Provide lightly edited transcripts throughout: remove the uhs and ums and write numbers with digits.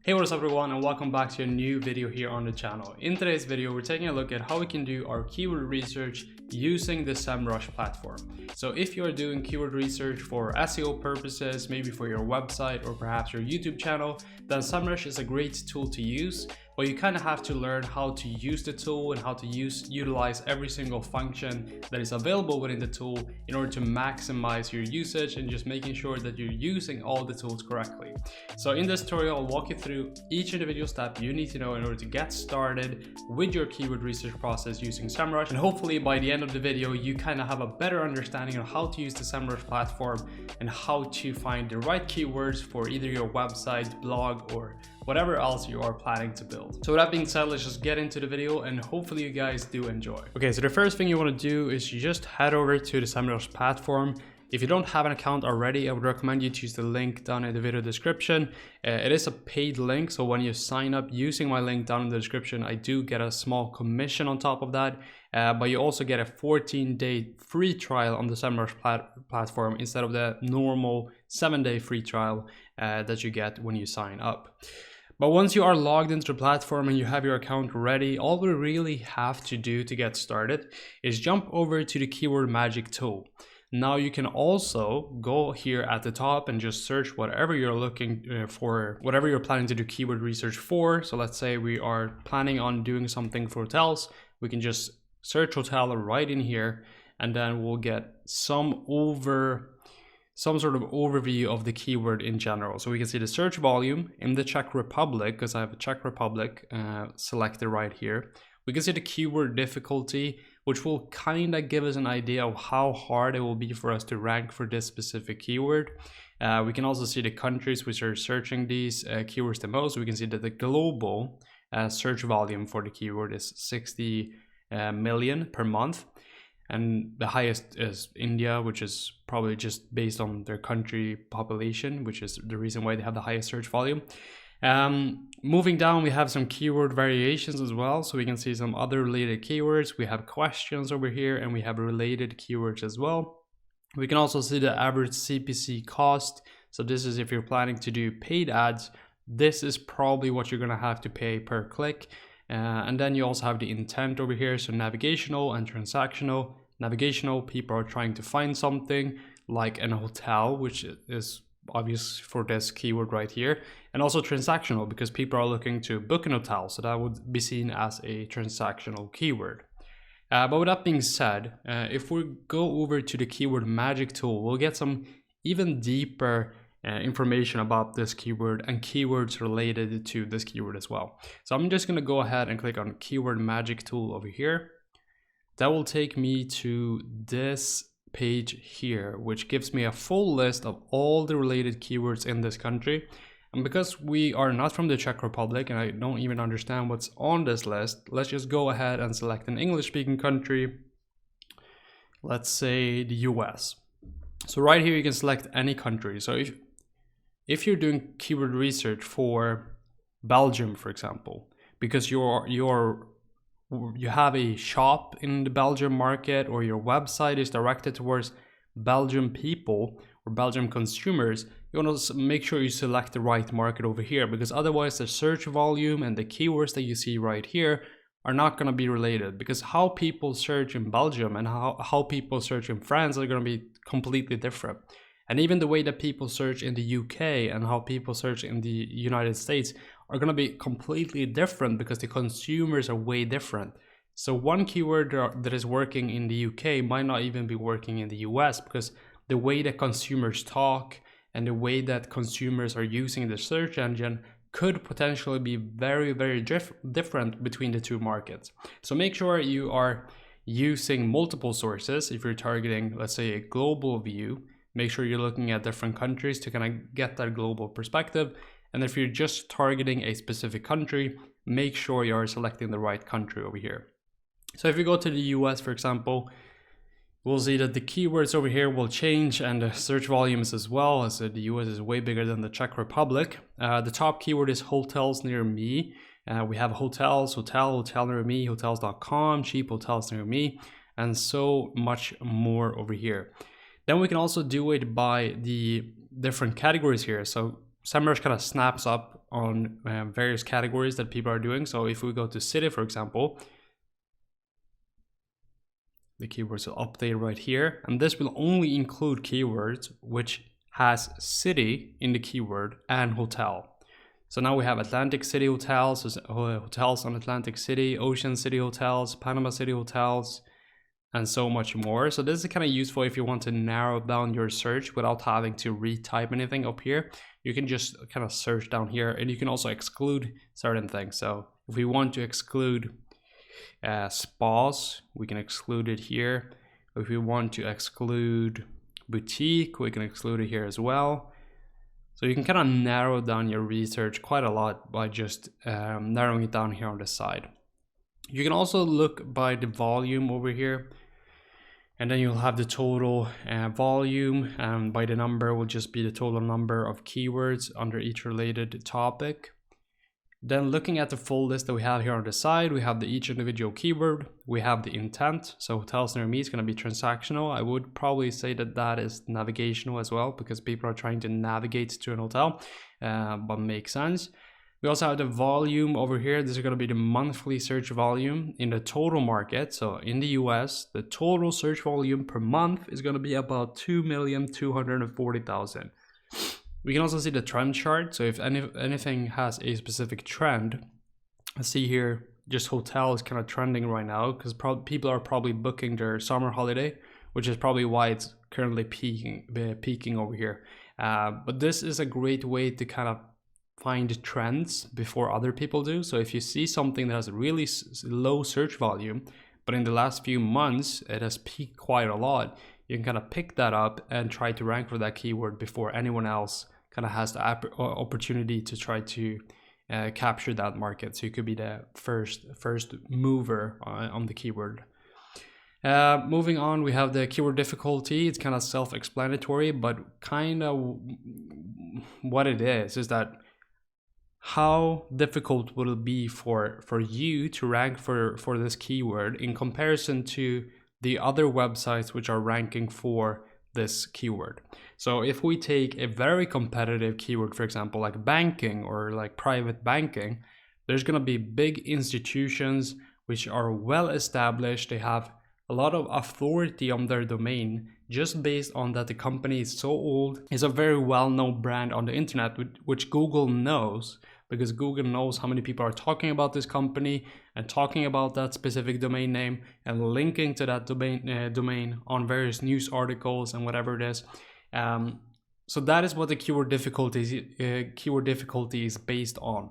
Hey, what is up everyone, and welcome back to a new video here on the channel. In today's video, we're taking a look at how we can do our keyword research using the Semrush platform. So if you're doing keyword research for SEO purposes, maybe for your website or perhaps your YouTube channel, then Semrush is a great tool to use, but you kind of have to learn how to use the tool and how to utilize every single function that is available within the tool in order to maximize your usage and just making sure that you're using all the tools correctly. So in this tutorial, I'll walk you through each individual step you need to know in order to get started with your keyword research process using Semrush. And hopefully by the end of the video, you kind of have a better understanding of how to use the Semrush platform and how to find the right keywords for either your website, blog, or whatever else you are planning to build. So with that being said, let's just get into the video and hopefully you guys do enjoy. Okay, so the first thing you want to do is you just head over to the Semrush platform. If you don't have an account already, I would recommend you choose the link down in the video description. It is a paid link, so when you sign up using my link down in the description, I do get a small commission on top of that. But you also get a 14-day free trial on the Semrush platform instead of the normal 7-day free trial that you get when you sign up. But once you are logged into the platform and you have your account ready, all we really have to do to get started is jump over to the Keyword Magic tool. Now you can also go here at the top and just search whatever you're looking for, whatever you're planning to do keyword research for. So let's say we are planning on doing something for hotels. We can just search hotel right in here, and then we'll get some sort of overview of the keyword in general. So we can see the search volume in the Czech Republic, because I have a Czech Republic selected right here. We can see the keyword difficulty, which will kind of give us an idea of how hard it will be for us to rank for this specific keyword. We can also see the countries which are searching these keywords the most. We can see that the global search volume for the keyword is 60 million per month. And the highest is India, which is probably just based on their country population, which is the reason why they have the highest search volume. Moving down, we have some keyword variations as well. So we can see some other related keywords. We have questions over here, and we have related keywords as well. We can also see the average CPC cost. So this is if you're planning to do paid ads, this is probably what you're going to have to pay per click. And then you also have the intent over here. So navigational and transactional. Navigational, people are trying to find something like an hotel, which is obvious for this keyword right here. And also transactional, because people are looking to book an hotel. So that would be seen as a transactional keyword. But with that being said, if we go over to the Keyword Magic tool, we'll get some even deeper information about this keyword and keywords related to this keyword as well. So I'm just going to go ahead and click on Keyword Magic tool over here. That will take me to this page here, which gives me a full list of all the related keywords in this country. And because we are not from the Czech Republic and I don't even understand what's on this list, let's just go ahead and select an English-speaking country. Let's say the US. So right here you can select any country. So if you're doing keyword research for Belgium, for example, because you have a shop in the Belgium market, or your website is directed towards Belgian people or Belgian consumers, you want to make sure you select the right market over here, because otherwise the search volume and the keywords that you see right here are not going to be related, because how people search in Belgium and how people search in France are going to be completely different. And even the way that people search in the UK and how people search in the United States are going to be completely different, because the consumers are way different. So one keyword that is working in the UK might not even be working in the US, because the way that consumers talk and the way that consumers are using the search engine could potentially be very, very different between the two markets. So make sure you are using multiple sources. If you're targeting, let's say, a global view, make sure you're looking at different countries to kind of get that global perspective. And if you're just targeting a specific country, make sure you are selecting the right country over here. So if you go to the US, for example, we'll see that the keywords over here will change, and the search volumes as well, as the US is way bigger than the Czech Republic. The top keyword is hotels near me. We have hotels, hotel near me, hotels.com, cheap hotels near me, and so much more over here. Then we can also do it by the different categories here. So Semrush kind of snaps up on various categories that people are doing. So if we go to city, for example, the keywords will update right here, and this will only include keywords which has city in the keyword and hotel. So now we have Atlantic City hotels, hotels on Atlantic City, Ocean City hotels, Panama City hotels, and so much more. So this is kind of useful if you want to narrow down your search without having to retype anything up here. You can just kind of search down here, and you can also exclude certain things. So if we want to exclude spas, we can exclude it here. If we want to exclude boutique, we can exclude it here as well. So you can kind of narrow down your research quite a lot by just narrowing it down here on the side. You can also look by the volume over here, and then you'll have the total volume, and by the number will just be the total number of keywords under each related topic. Then looking at the full list that we have here on the side, we have each individual keyword, we have the intent. So hotels near me is going to be transactional. I would probably say that that is navigational as well, because people are trying to navigate to an hotel, but makes sense. We also have the volume over here. This is going to be the monthly search volume in the total market. So in the US, the total search volume per month is going to be about 2,240,000. We can also see the trend chart. So if anything has a specific trend, I see here just hotel is kind of trending right now because people are probably booking their summer holiday, which is probably why it's currently peaking over here. But this is a great way to kind of find trends before other people do. So if you see something that has a really low search volume, but in the last few months it has peaked quite a lot, you can kind of pick that up and try to rank for that keyword before anyone else kind of has the opportunity to try to capture that market. So you could be the first mover on the keyword. Moving on, we have the keyword difficulty. It's kind of self-explanatory, but kind of what it is that how difficult will it be for you to rank for this keyword in comparison to the other websites which are ranking for this keyword. So if we take a very competitive keyword, for example, like banking or like private banking, there's going to be big institutions which are well established. They have a lot of authority on their domain just based on that the company is so old. It's a very well-known brand on the internet, which Google knows, because Google knows how many people are talking about this company and talking about that specific domain name and linking to that domain on various news articles and whatever it is. So that is what the keyword difficulty is based on.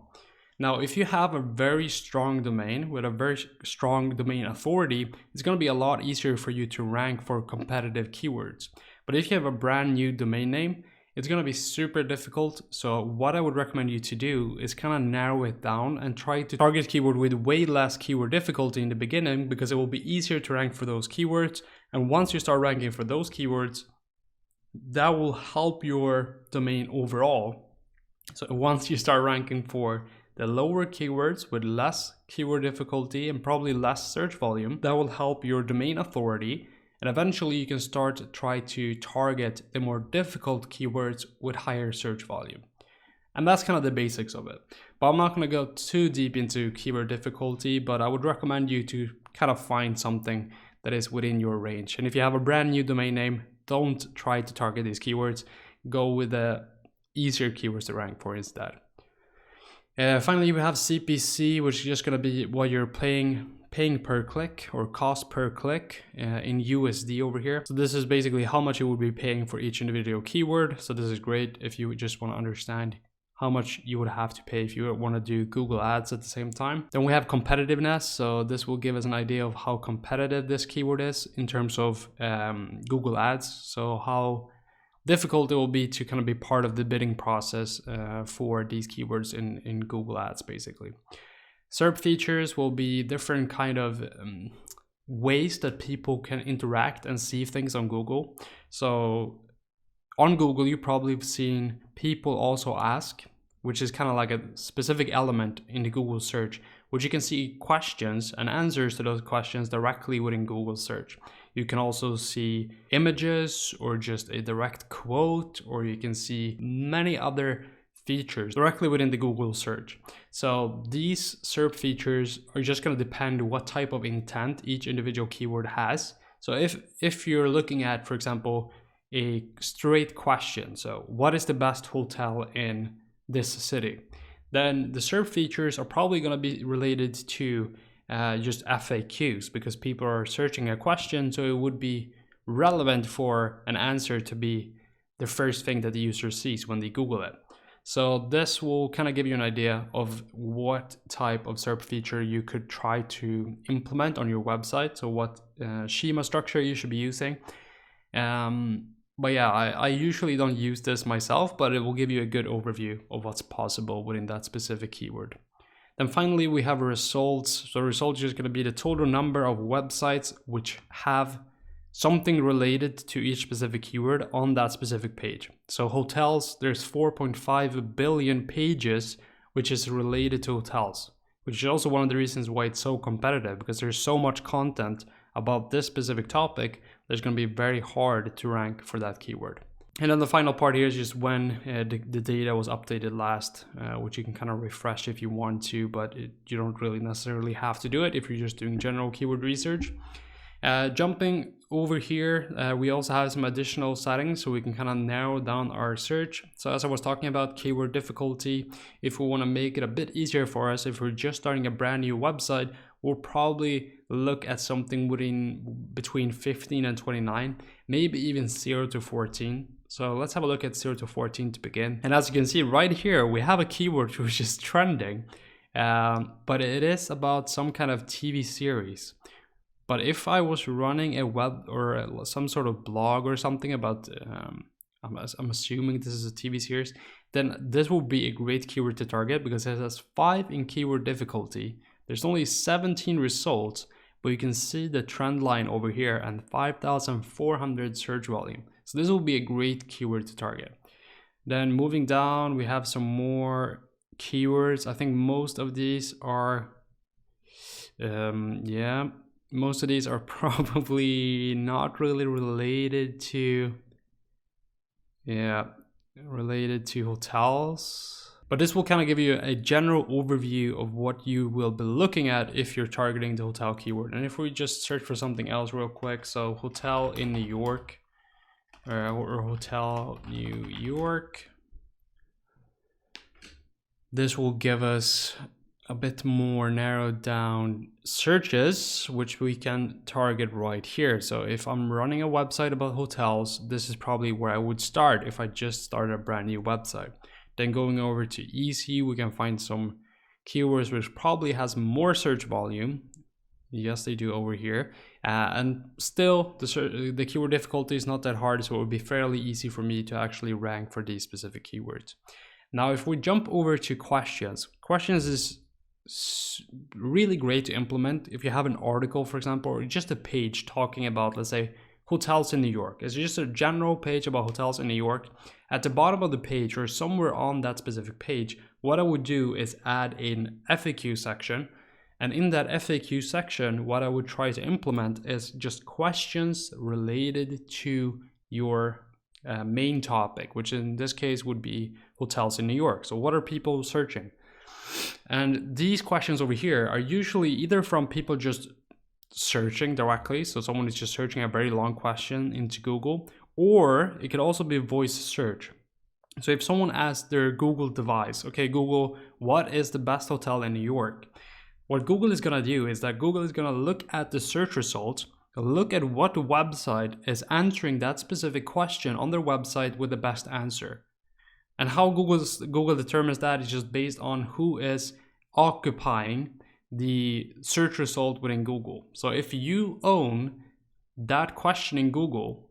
Now, if you have a very strong domain with a very strong domain authority, it's going to be a lot easier for you to rank for competitive keywords. But if you have a brand new domain name, it's going to be super difficult. So what I would recommend you to do is kind of narrow it down and try to target keyword with way less keyword difficulty in the beginning, because it will be easier to rank for those keywords. And once you start ranking for those keywords, that will help your domain overall. So once you start ranking for the lower keywords with less keyword difficulty and probably less search volume, that will help your domain authority. And eventually you can start to try to target the more difficult keywords with higher search volume. And that's kind of the basics of it. But I'm not going to go too deep into keyword difficulty, but I would recommend you to kind of find something that is within your range. And if you have a brand new domain name, don't try to target these keywords. Go with the easier keywords to rank for instead. Finally, we have CPC, which is just going to be what you're paying per click or cost per click in USD over here. So this is basically how much you would be paying for each individual keyword. So this is great if you just want to understand how much you would have to pay if you want to do Google Ads at the same time. Then we have competitiveness. So this will give us an idea of how competitive this keyword is in terms of Google Ads. So how difficult it will be to kind of be part of the bidding process for these keywords in Google Ads, basically. SERP features will be different kind of ways that people can interact and see things on Google. So on Google, you've probably seen people also ask, which is kind of like a specific element in the Google search, which you can see questions and answers to those questions directly within Google search. You can also see images or just a direct quote, or you can see many other features directly within the Google search. So these SERP features are just going to depend what type of intent each individual keyword has. So if you're looking at, for example, a straight question, so what is the best hotel in this city, then the SERP features are probably going to be related to just FAQs, because people are searching a question, so it would be relevant for an answer to be the first thing that the user sees when they Google it. So this will kind of give you an idea of what type of SERP feature you could try to implement on your website, so what schema structure you should be using. But yeah, I usually don't use this myself, but it will give you a good overview of what's possible within that specific keyword. Then finally, we have results. So results is going to be the total number of websites which have something related to each specific keyword on that specific page. So hotels, there's 4.5 billion pages which is related to hotels, which is also one of the reasons why it's so competitive, because there's so much content about this specific topic that's going to be very hard to rank for that keyword. And then the final part here is just when the data was updated last, which you can kind of refresh if you want to, but you don't really necessarily have to do it if you're just doing general keyword research. Jumping over here, we also have some additional settings so we can kind of narrow down our search. So as I was talking about keyword difficulty, if we want to make it a bit easier for us, if we're just starting a brand new website, we'll probably look at something between 15 and 29, maybe even 0 to 14. So let's have a look at 0 to 14 to begin. And as you can see right here, we have a keyword which is trending, but it is about some kind of TV series. But if I was running a web or some sort of blog or something about, I'm assuming this is a TV series, then this will be a great keyword to target, because it has 5 in keyword difficulty. There's only 17 results, but you can see the trend line over here and 5,400 search volume. So this will be a great keyword to target. Then moving down, we have some more keywords. I think most of these are, most of these are probably not really related to, hotels. But this will kind of give you a general overview of what you will be looking at if you're targeting the hotel keyword. And if we just search for something else real quick, so hotel in New York, or hotel New York, this will give us a bit more narrowed down searches, which we can target right here. So if I'm running a website about hotels, this is probably where I would start if I just started a brand new website. Then going over to easy, we can find some keywords which probably has more search volume. Yes, they do over here. And still, the keyword difficulty is not that hard, so it would be fairly easy for me to actually rank for these specific keywords. Now, if we jump over to questions, questions is really great to implement if you have an article, for example, or just a page talking about, let's say, hotels in New York. It's just a general page about hotels in New York. At the bottom of the page or somewhere on that specific page, what I would do is add an FAQ section. And in that FAQ section, what I would try to implement is just questions related to your main topic, which in this case would be hotels in New York. So what are people searching? And these questions over here are usually either from people just searching directly, so someone is just searching a very long question into Google, or it could also be voice search. So if someone asks their Google device, okay, Google, what is the best hotel in New York? What Google is going to do is that Google is going to look at the search results, look at what website is answering that specific question on their website with the best answer. And how Google determines that is just based on who is occupying the search result within Google. So if you own that question in Google,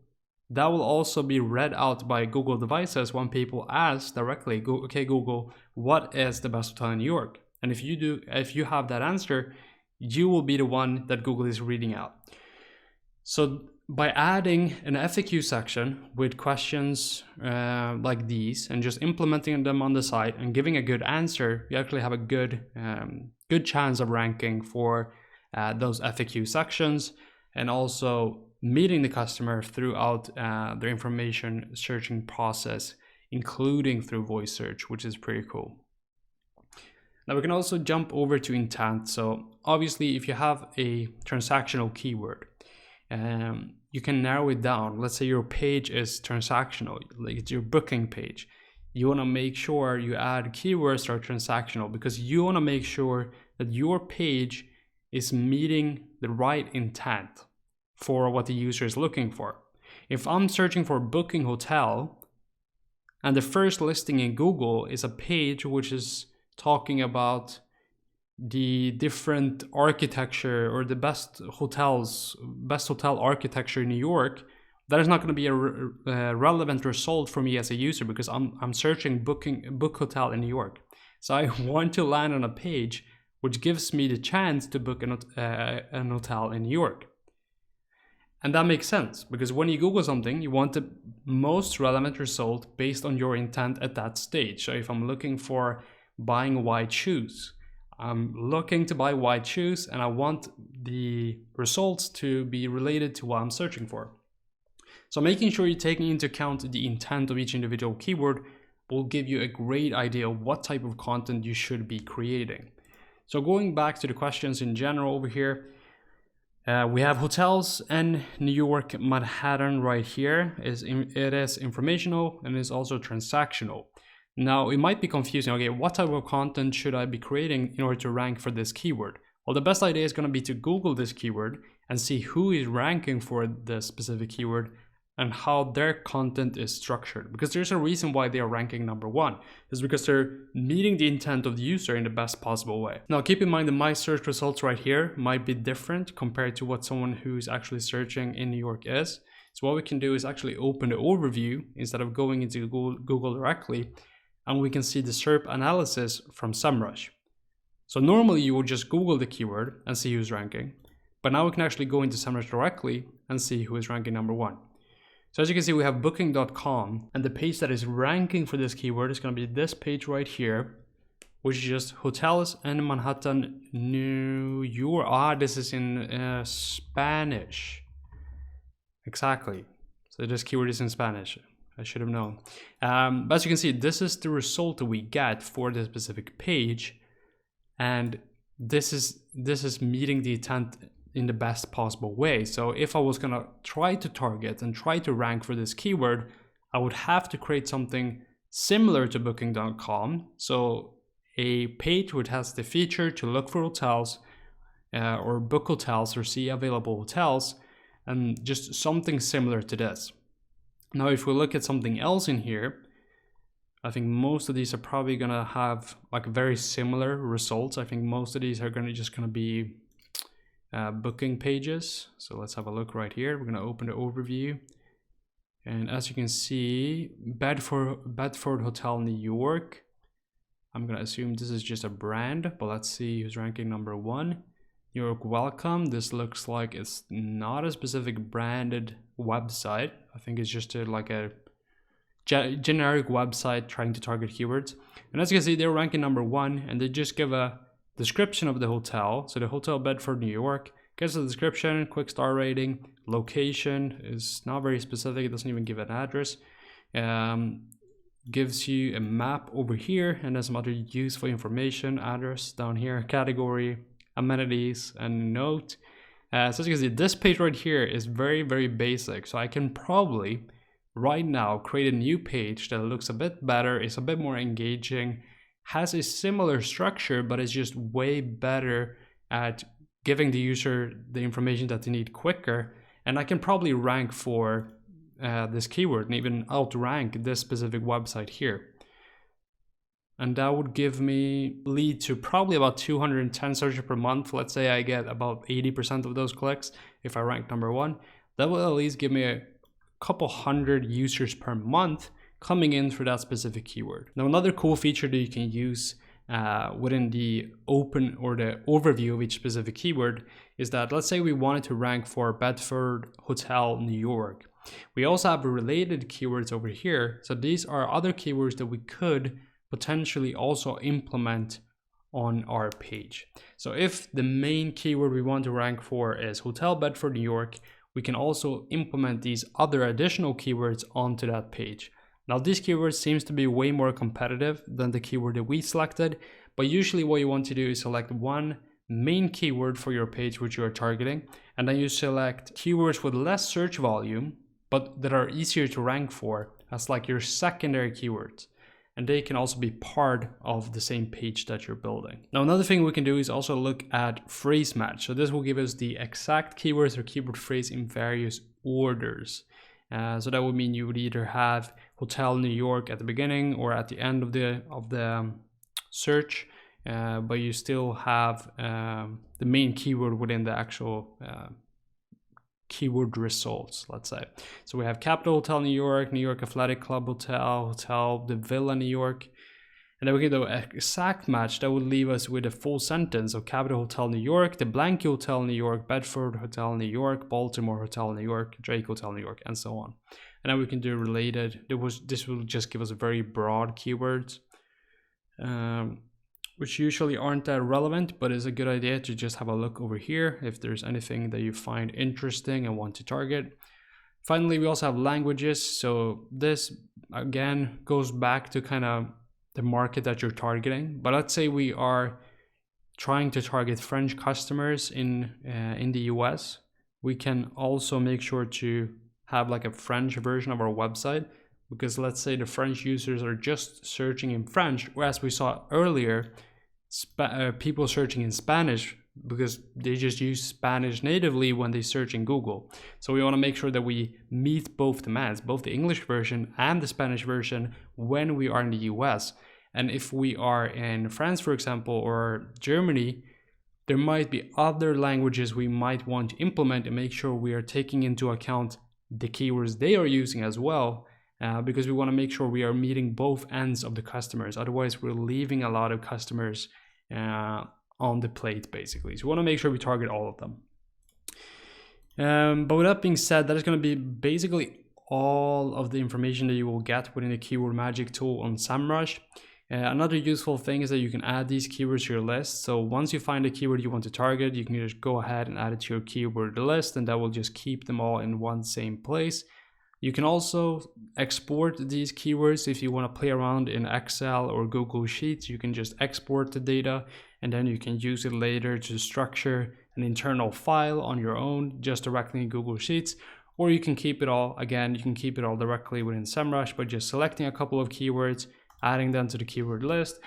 that will also be read out by Google devices when people ask directly, okay, Google, what is the best hotel in New York? And if you have that answer, you will be the one that Google is reading out. So by adding an FAQ section with questions like these and just implementing them on the site and giving a good answer, you actually have a good chance of ranking for those FAQ sections, and also meeting the customer throughout their information searching process including through voice search, which is pretty cool. Now we can also jump over to intent. So obviously if you have a transactional keyword, you can narrow it down. Let's say your page is transactional, like it's your booking page. You want to make sure you add keywords that are transactional because you want to make sure that your page is meeting the right intent for what the user is looking for. If I'm searching for booking hotel and the first listing in Google is a page which is talking about the different architecture or the best hotel architecture in New York, that is not going to be a relevant result for me as a user because I'm searching book hotel in New York. So I want to land on a page which gives me the chance to book an hotel in New York. And that makes sense because when you Google something, you want the most relevant result based on your intent at that stage. So if I'm looking for buying white shoes, I'm looking to buy white shoes and I want the results to be related to what I'm searching for. So making sure you're taking into account the intent of each individual keyword will give you a great idea of what type of content you should be creating. So going back to the questions in general over here, we have hotels in New York, Manhattan right here. It is informational and is also transactional. Now it might be confusing, okay, what type of content should I be creating in order to rank for this keyword? Well, the best idea is going to be to Google this keyword and see who is ranking for the specific keyword and how their content is structured, because there's a reason why they are ranking number one. It's because they're meeting the intent of the user in the best possible way. Now keep in mind that my search results right here might be different compared to what someone who's actually searching in New York is. So what we can do is actually open the overview instead of going into Google directly, and we can see the SERP analysis from Semrush. So normally you would just Google the keyword and see who's ranking, but now we can actually go into Semrush directly and see who is ranking number one. So as you can see, we have booking.com, and the page that is ranking for this keyword is going to be this page right here, which is just hotels in Manhattan, New York. This is in Spanish. Exactly. So this keyword is in Spanish. I should have known. But as you can see, this is the result that we get for this specific page, and this is meeting the intent in the best possible way. So if I was gonna try to target and try to rank for this keyword, I would have to create something similar to booking.com. So a page which has the feature to look for hotels or book hotels or see available hotels, and just something similar to this. Now, if we look at something else in here, I think most of these are probably gonna have like very similar results. I think most of these are just gonna be booking pages. So let's have a look right here. We're going to open the overview, and as you can see, Bedford Hotel New York. I'm going to assume this is just a brand, but let's see who's ranking number one. New York Welcome. This looks like it's not a specific branded website. I think it's just like a generic website trying to target keywords. And as you can see, they're ranking number one, and they just give a description of the hotel. So the hotel Bedford, New York, gives a description, quick star rating, location is not very specific, it doesn't even give an address, gives you a map over here, and then some other useful information, address down here, category, amenities, and note. So as you can see, this page right here is very, very basic. So I can probably right now create a new page that looks a bit better, is a bit more engaging, has a similar structure, but is just way better at giving the user the information that they need quicker. And I can probably rank for this keyword and even outrank this specific website here. And that would lead to probably about 210 searches per month. Let's say I get about 80% of those clicks if I rank number one. That will at least give me a couple hundred users per month coming in for that specific keyword. Now, another cool feature that you can use within the open or the overview of each specific keyword is that, let's say we wanted to rank for Bedford Hotel New York. We also have related keywords over here. So these are other keywords that we could potentially also implement on our page. So if the main keyword we want to rank for is Hotel Bedford New York, we can also implement these other additional keywords onto that page. Now this keyword seems to be way more competitive than the keyword that we selected, but usually what you want to do is select one main keyword for your page which you are targeting, and then you select keywords with less search volume but that are easier to rank for as like your secondary keywords, and they can also be part of the same page that you're building. Now another thing we can do is also look at phrase match. So this will give us the exact keywords or keyword phrase in various orders. So that would mean you would either have Hotel New York at the beginning or at the end of the search, but you still have the main keyword within the actual keyword results, let's say. So we have Capitol Hotel New York, New York Athletic Club Hotel, Hotel the Villa New York, and then we get the exact match that would leave us with a full sentence of Capitol Hotel New York, the Blank Hotel New York, Bedford Hotel New York, Baltimore Hotel New York, Drake Hotel New York, and so on. And then we can do related. This will just give us very broad keywords, which usually aren't that relevant, but it's a good idea to just have a look over here if there's anything that you find interesting and want to target. Finally, we also have languages. So this again goes back to kind of the market that you're targeting. But let's say we are trying to target French customers in the US. We can also make sure to have like a French version of our website, because let's say the French users are just searching in French, whereas we saw earlier people searching in Spanish because they just use Spanish natively when they search in Google. So we want to make sure that we meet both demands, both the English version and the Spanish version when we are in the US. And if we are in France, for example, or Germany, there might be other languages we might want to implement and make sure we are taking into account the keywords they are using as well, because we want to make sure we are meeting both ends of the customers. Otherwise, we're leaving a lot of customers on the plate, basically. So we want to make sure we target all of them. But with that being said, that is going to be basically all of the information that you will get within the Keyword Magic tool on Semrush. Another useful thing is that you can add these keywords to your list. So once you find a keyword you want to target, you can just go ahead and add it to your keyword list, and that will just keep them all in one same place. You can also export these keywords if you want to play around in Excel or Google Sheets. You can just export the data and then you can use it later to structure an internal file on your own just directly in Google Sheets. Or you can keep it all, again, you can keep it all directly within Semrush by just selecting a couple of keywords, adding them to the keyword list,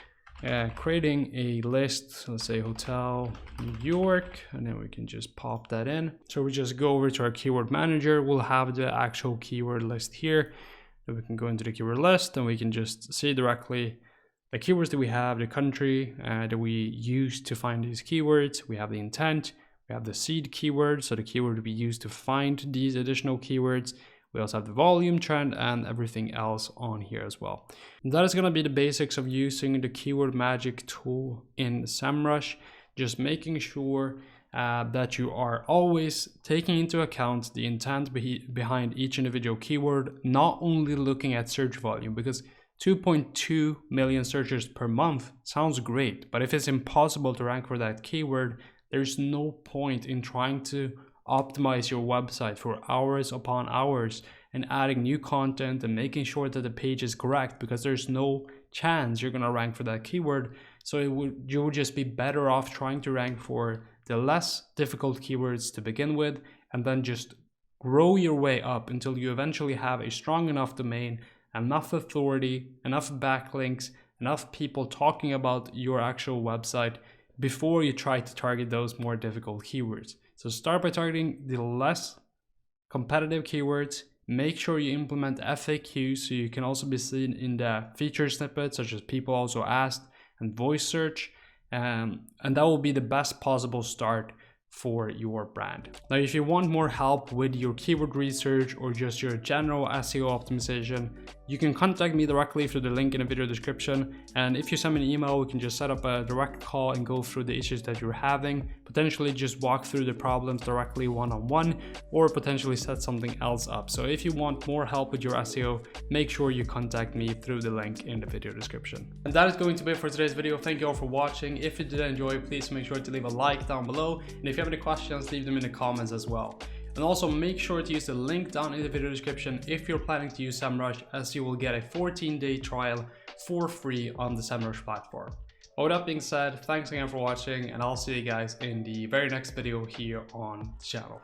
creating a list, so let's say Hotel New York, and then we can just pop that in. So we just go over to our keyword manager, we'll have the actual keyword list here. Then we can go into the keyword list and we can just see directly the keywords that we have, the country that we use to find these keywords. We have the intent, we have the seed keyword, so the keyword we use to find these additional keywords. We also have the volume trend and everything else on here as well. And that is going to be the basics of using the Keyword Magic tool in Semrush. Just making sure that you are always taking into account the intent behind each individual keyword, not only looking at search volume, because 2.2 million searches per month sounds great, but if it's impossible to rank for that keyword, there's no point in trying to optimize your website for hours upon hours and adding new content and making sure that the page is correct, because there's no chance you're going to rank for that keyword. So you would just be better off trying to rank for the less difficult keywords to begin with, and then just grow your way up until you eventually have a strong enough domain, enough authority, enough backlinks, enough people talking about your actual website before you try to target those more difficult keywords. So start by targeting the less competitive keywords. Make sure you implement FAQs so you can also be seen in the feature snippets, such as people also asked, and voice search. And that will be the best possible start for your brand. Now, if you want more help with your keyword research or just your general SEO optimization, you can contact me directly through the link in the video description. And if you send me an email, we can just set up a direct call and go through the issues that you're having, potentially just walk through the problems directly one-on-one, or potentially set something else up. So if you want more help with your SEO, make sure you contact me through the link in the video description. And that is going to be it for today's video. Thank you all for watching. If you did enjoy, please make sure to leave a like down below. And if you have any questions, leave them in the comments as well. And also make sure to use the link down in the video description if you're planning to use Semrush, as you will get a 14-day trial for free on the Semrush platform. But with that being said, thanks again for watching, and I'll see you guys in the very next video here on the channel.